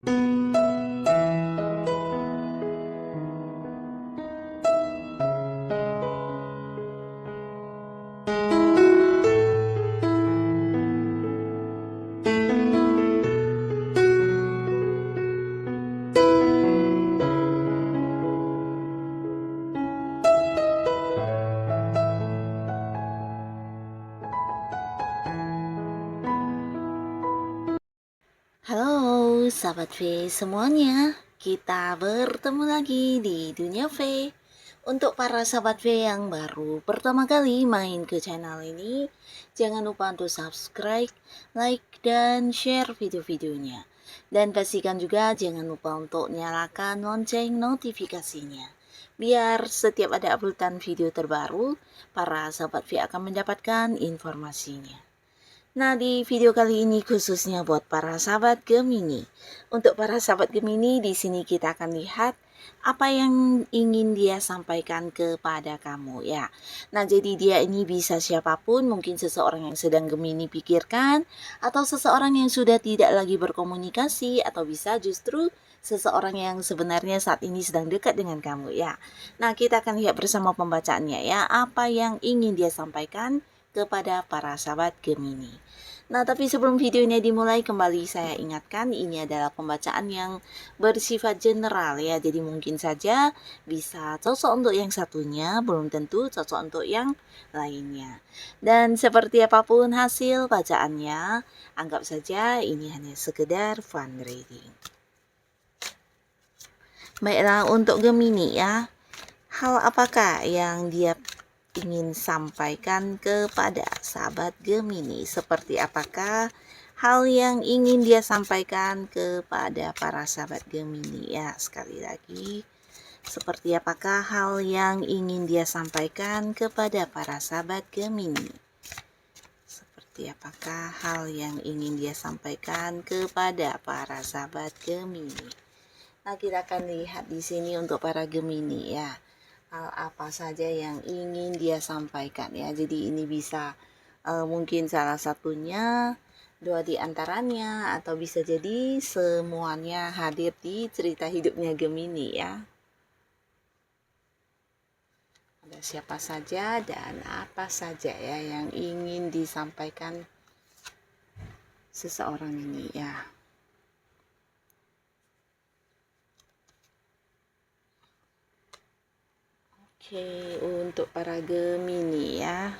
Halo sahabat V semuanya, kita bertemu lagi di Dunia V. Untuk para sahabat V yang baru pertama kali main ke channel ini, jangan lupa untuk subscribe, like, dan share video-videonya. Dan pastikan juga jangan lupa untuk nyalakan lonceng notifikasinya. Biar setiap ada uploadan video terbaru, para sahabat V akan mendapatkan informasinya. Nah, di video kali ini khususnya buat para sahabat Gemini. Untuk para sahabat Gemini, di sini kita akan lihat apa yang ingin dia sampaikan kepada kamu ya. Nah, jadi dia ini bisa siapapun, mungkin seseorang yang sedang Gemini pikirkan, atau seseorang yang sudah tidak lagi berkomunikasi, atau bisa justru seseorang yang sebenarnya saat ini sedang dekat dengan kamu ya. Nah, kita akan lihat bersama pembacaannya ya, apa yang ingin dia sampaikan kepada para sahabat Gemini. Nah, tapi sebelum videonya dimulai, kembali saya ingatkan ini adalah pembacaan yang bersifat general ya. Jadi mungkin saja bisa cocok untuk yang satunya, belum tentu cocok untuk yang lainnya. Dan seperti apapun hasil bacaannya, anggap saja ini hanya sekedar fun reading. Baiklah, untuk Gemini ya, hal apakah yang dia ingin sampaikan kepada sahabat Gemini? Seperti apakah hal yang ingin dia sampaikan kepada para sahabat Gemini ya? Sekali lagi, seperti apakah hal yang ingin dia sampaikan kepada para sahabat Gemini? Seperti apakah hal yang ingin dia sampaikan kepada para sahabat Gemini? Nah, kita akan lihat di sini untuk para Gemini ya. Hal apa saja yang ingin dia sampaikan ya. Jadi ini bisa mungkin salah satunya, dua di antaranya, atau bisa jadi semuanya hadir di cerita hidupnya Gemini ya. Ada siapa saja dan apa saja ya yang ingin disampaikan seseorang ini ya. Oke, untuk para Gemini ya.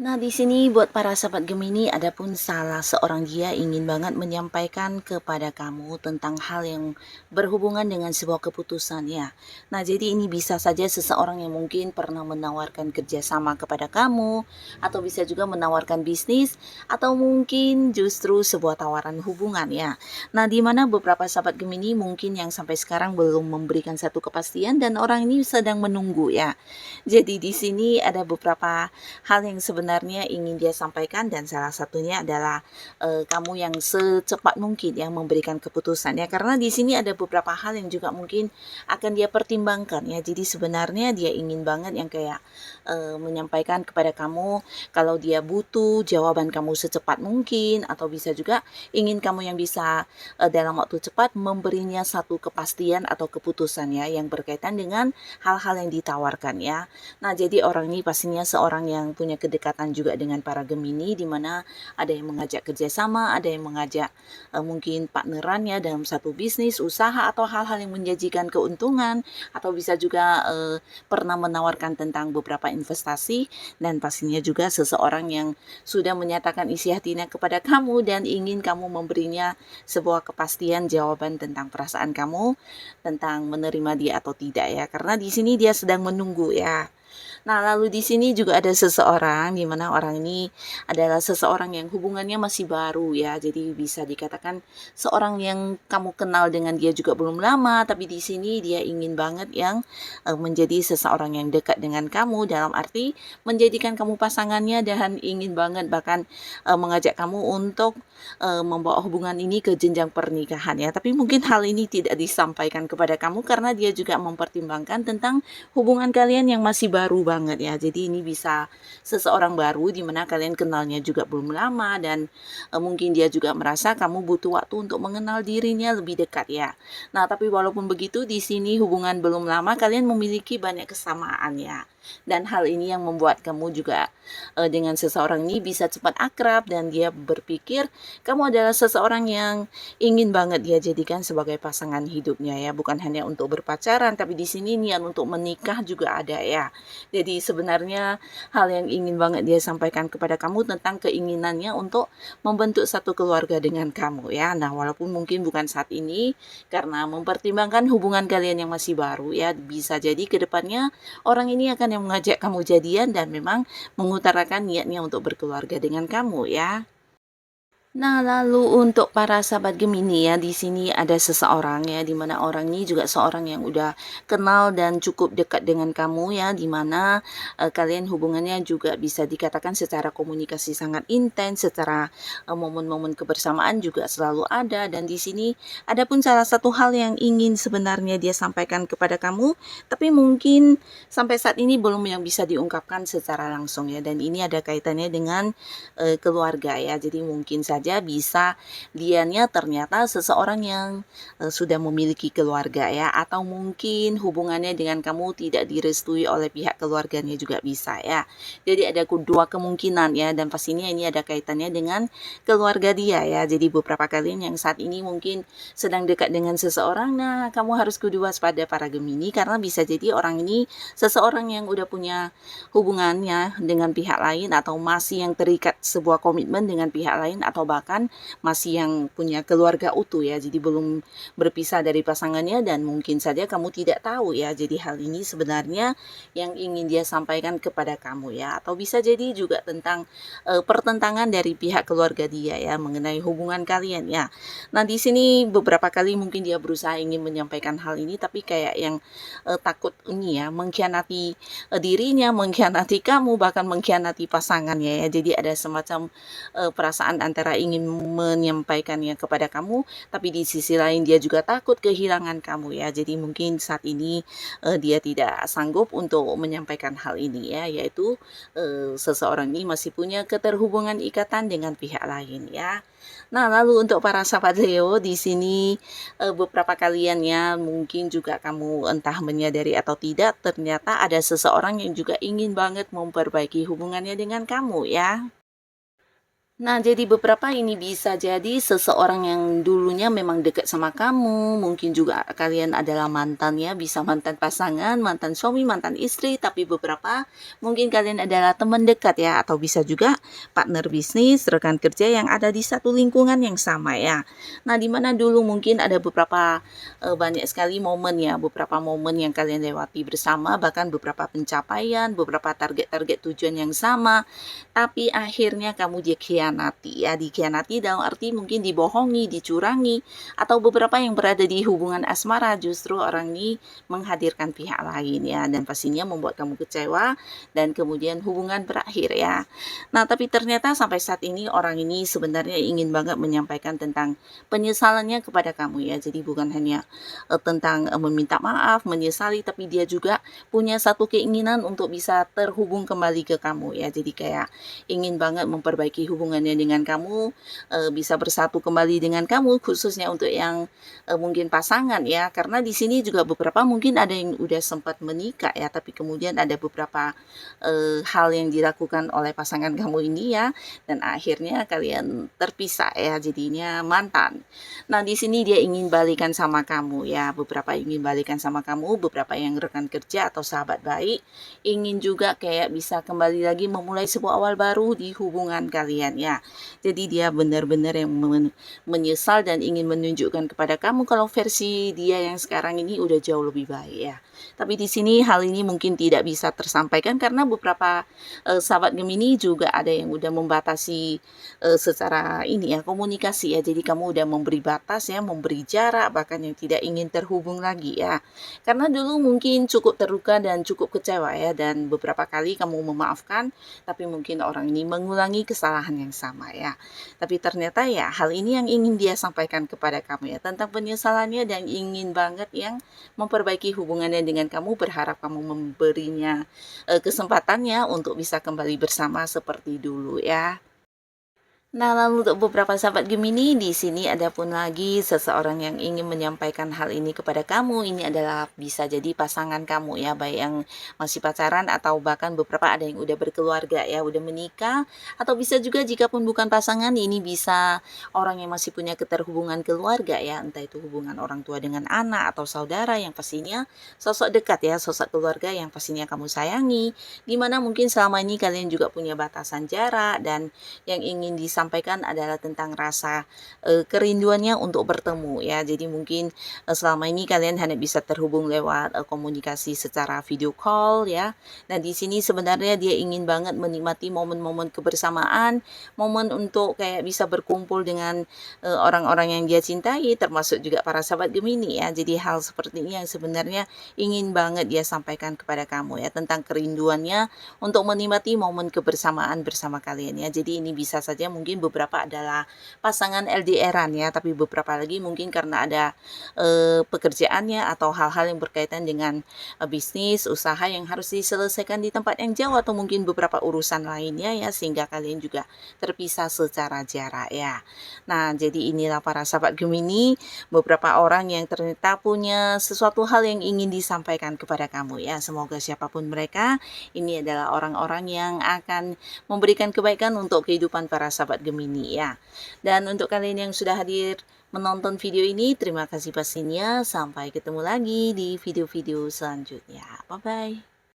Nah, di sini buat para sahabat Gemini, adapun salah seorang dia ingin banget menyampaikan kepada kamu tentang hal yang berhubungan dengan sebuah keputusan ya. Nah, jadi ini bisa saja seseorang yang mungkin pernah menawarkan kerjasama kepada kamu, atau bisa juga menawarkan bisnis, atau mungkin justru sebuah tawaran hubungan ya. Nah, di mana beberapa sahabat Gemini mungkin yang sampai sekarang belum memberikan satu kepastian dan orang ini sedang menunggu ya. Jadi di sini ada beberapa hal yang sebenarnya ingin dia sampaikan, dan salah satunya adalah kamu yang secepat mungkin yang memberikan keputusan ya, karena di sini ada beberapa hal yang juga mungkin akan dia pertimbangkan ya. Jadi sebenarnya dia ingin banget yang kayak menyampaikan kepada kamu kalau dia butuh jawaban kamu secepat mungkin, atau bisa juga ingin kamu yang bisa dalam waktu cepat memberinya satu kepastian atau keputusan ya, yang berkaitan dengan hal-hal yang ditawarkan ya. Nah, jadi orang ini pastinya seorang yang punya kedekatan juga dengan para Gemini, di mana ada yang mengajak kerjasama, ada yang mengajak mungkin partnerannya dalam satu bisnis, usaha, atau hal-hal yang menjanjikan keuntungan, atau bisa juga pernah menawarkan tentang beberapa investasi, dan pastinya juga seseorang yang sudah menyatakan isi hatinya kepada kamu dan ingin kamu memberinya sebuah kepastian jawaban tentang perasaan kamu, tentang menerima dia atau tidak ya, karena di sini dia sedang menunggu ya. Nah, lalu di sini juga ada seseorang, di mana orang ini adalah seseorang yang hubungannya masih baru ya. Jadi bisa dikatakan seorang yang kamu kenal dengan dia juga belum lama, tapi di sini dia ingin banget yang menjadi seseorang yang dekat dengan kamu, dalam arti menjadikan kamu pasangannya, dan ingin banget bahkan mengajak kamu untuk membawa hubungan ini ke jenjang pernikahan ya. Tapi mungkin hal ini tidak disampaikan kepada kamu karena dia juga mempertimbangkan tentang hubungan kalian yang masih baru baru banget ya. Jadi ini bisa seseorang baru di mana kalian kenalnya juga belum lama dan mungkin dia juga merasa kamu butuh waktu untuk mengenal dirinya lebih dekat ya. Nah, tapi walaupun begitu di sini hubungan belum lama kalian memiliki banyak kesamaan ya. Dan hal ini yang membuat kamu juga dengan seseorang ini bisa cepat akrab dan dia berpikir kamu adalah seseorang yang ingin banget dia jadikan sebagai pasangan hidupnya ya, bukan hanya untuk berpacaran tapi di sini niat untuk menikah juga ada ya. Jadi sebenarnya hal yang ingin banget dia sampaikan kepada kamu tentang keinginannya untuk membentuk satu keluarga dengan kamu ya. Nah, walaupun mungkin bukan saat ini karena mempertimbangkan hubungan kalian yang masih baru ya, bisa jadi ke depannya orang ini akan yang mengajak kamu jadian dan memang mengutarakan niatnya untuk berkeluarga dengan kamu ya. Nah, lalu untuk para sahabat Gemini ya, di sini ada seseorang ya, di mana orang ini juga seorang yang udah kenal dan cukup dekat dengan kamu ya, di mana kalian hubungannya juga bisa dikatakan secara komunikasi sangat intens, secara momen-momen kebersamaan juga selalu ada dan di sini ada pun salah satu hal yang ingin sebenarnya dia sampaikan kepada kamu, tapi mungkin sampai saat ini belum yang bisa diungkapkan secara langsung ya, dan ini ada kaitannya dengan keluarga ya. Jadi mungkin saja bisa dianya ternyata seseorang yang sudah memiliki keluarga ya, atau mungkin hubungannya dengan kamu tidak direstui oleh pihak keluarganya juga bisa ya. Jadi ada dua kemungkinan ya, dan pastinya ini ada kaitannya dengan keluarga dia ya. Jadi beberapa kalian yang saat ini mungkin sedang dekat dengan seseorang, nah kamu harus kudu waspada para Gemini karena bisa jadi orang ini seseorang yang udah punya hubungannya dengan pihak lain atau masih yang terikat sebuah komitmen dengan pihak lain atau bahkan masih yang punya keluarga utuh ya, jadi belum berpisah dari pasangannya dan mungkin saja kamu tidak tahu ya. Jadi hal ini sebenarnya yang ingin dia sampaikan kepada kamu ya, atau bisa jadi juga tentang pertentangan dari pihak keluarga dia ya mengenai hubungan kalian ya. Nah, di sini beberapa kali mungkin dia berusaha ingin menyampaikan hal ini tapi kayak yang takut ini ya, mengkhianati dirinya, mengkhianati kamu, bahkan mengkhianati pasangannya ya. Jadi ada semacam perasaan antara ingin menyampaikannya kepada kamu, tapi di sisi lain dia juga takut kehilangan kamu ya. Jadi mungkin saat ini dia tidak sanggup untuk menyampaikan hal ini ya, yaitu seseorang ini masih punya keterhubungan ikatan dengan pihak lain ya. Nah, lalu untuk para sahabat Leo di sini beberapa kalian ya mungkin juga kamu entah menyadari atau tidak, ternyata ada seseorang yang juga ingin banget memperbaiki hubungannya dengan kamu ya. Nah, jadi beberapa ini bisa jadi seseorang yang dulunya memang dekat sama kamu, mungkin juga kalian adalah mantan ya, bisa mantan pasangan, mantan suami, mantan istri, tapi beberapa mungkin kalian adalah teman dekat ya, atau bisa juga partner bisnis, rekan kerja yang ada di satu lingkungan yang sama ya. Nah, di mana dulu mungkin ada beberapa banyak sekali momen ya, beberapa momen yang kalian lewati bersama, bahkan beberapa pencapaian, beberapa target-target tujuan yang sama, tapi akhirnya kamu dikhianati ya, dikhianati dalam arti mungkin dibohongi, dicurangi, atau beberapa yang berada di hubungan asmara justru orang ini menghadirkan pihak lain ya, dan pastinya membuat kamu kecewa dan kemudian hubungan berakhir ya. Nah, tapi ternyata sampai saat ini orang ini sebenarnya ingin banget menyampaikan tentang penyesalannya kepada kamu ya. Jadi bukan hanya tentang meminta maaf, menyesali, tapi dia juga punya satu keinginan untuk bisa terhubung kembali ke kamu ya. Jadi kayak ingin banget memperbaiki hubungannya dengan kamu, bisa bersatu kembali dengan kamu, khususnya untuk yang mungkin pasangan ya, karena di sini juga beberapa mungkin ada yang udah sempat menikah ya, tapi kemudian ada beberapa hal yang dilakukan oleh pasangan kamu ini ya, dan akhirnya kalian terpisah ya, jadinya mantan. Nah, di sini dia ingin balikan sama kamu ya, beberapa ingin balikan sama kamu, beberapa yang rekan kerja atau sahabat baik ingin juga kayak bisa kembali lagi memulai sebuah awal baru di hubungan kalian ya. Jadi dia benar-benar yang menyesal dan ingin menunjukkan kepada kamu kalau versi dia yang sekarang ini udah jauh lebih baik ya. Tapi di sini hal ini mungkin tidak bisa tersampaikan karena beberapa sahabat Gemini juga ada yang udah membatasi secara ini ya, komunikasi ya. Jadi kamu udah memberi batas ya, memberi jarak, bahkan yang tidak ingin terhubung lagi ya. Karena dulu mungkin cukup terluka dan cukup kecewa ya, dan beberapa kali kamu memaafkan, tapi mungkin orang ini mengulangi kesalahan yang yang sama ya. Tapi ternyata ya hal ini yang ingin dia sampaikan kepada kamu ya, tentang penyesalannya dan ingin banget yang memperbaiki hubungannya dengan kamu, berharap kamu memberinya kesempatannya untuk bisa kembali bersama seperti dulu ya. Nah, lalu untuk beberapa sahabat Gemini, di sini ada pun lagi seseorang yang ingin menyampaikan hal ini kepada kamu. Ini adalah bisa jadi pasangan kamu ya, baik yang masih pacaran atau bahkan beberapa ada yang udah berkeluarga ya, udah menikah. Atau bisa juga jika pun bukan pasangan, ini bisa orang yang masih punya keterhubungan keluarga ya, entah itu hubungan orang tua dengan anak atau saudara yang pastinya sosok dekat ya, sosok keluarga yang pastinya kamu sayangi. Dimana mungkin selama ini kalian juga punya batasan jarak dan yang ingin disampaikan adalah tentang rasa kerinduannya untuk bertemu ya. Jadi mungkin selama ini kalian hanya bisa terhubung lewat komunikasi secara video call ya. Nah, di sini sebenarnya dia ingin banget menikmati momen-momen kebersamaan, momen untuk kayak bisa berkumpul dengan orang-orang yang dia cintai, termasuk juga para sahabat Gemini ya. Jadi hal seperti ini yang sebenarnya ingin banget dia sampaikan kepada kamu ya, tentang kerinduannya untuk menikmati momen kebersamaan bersama kalian ya. Jadi ini bisa saja mungkin beberapa adalah pasangan LDR-an ya, tapi beberapa lagi mungkin karena ada pekerjaannya atau hal-hal yang berkaitan dengan bisnis, usaha yang harus diselesaikan di tempat yang jauh atau mungkin beberapa urusan lainnya ya, sehingga kalian juga terpisah secara jarak ya. Nah, jadi inilah para sahabat Gemini, beberapa orang yang ternyata punya sesuatu hal yang ingin disampaikan kepada kamu ya. Semoga siapapun mereka, ini adalah orang-orang yang akan memberikan kebaikan untuk kehidupan para sahabat Gemini ya. Dan untuk kalian yang sudah hadir menonton video ini, terima kasih pastinya. Sampai ketemu lagi di video-video selanjutnya. Bye-bye.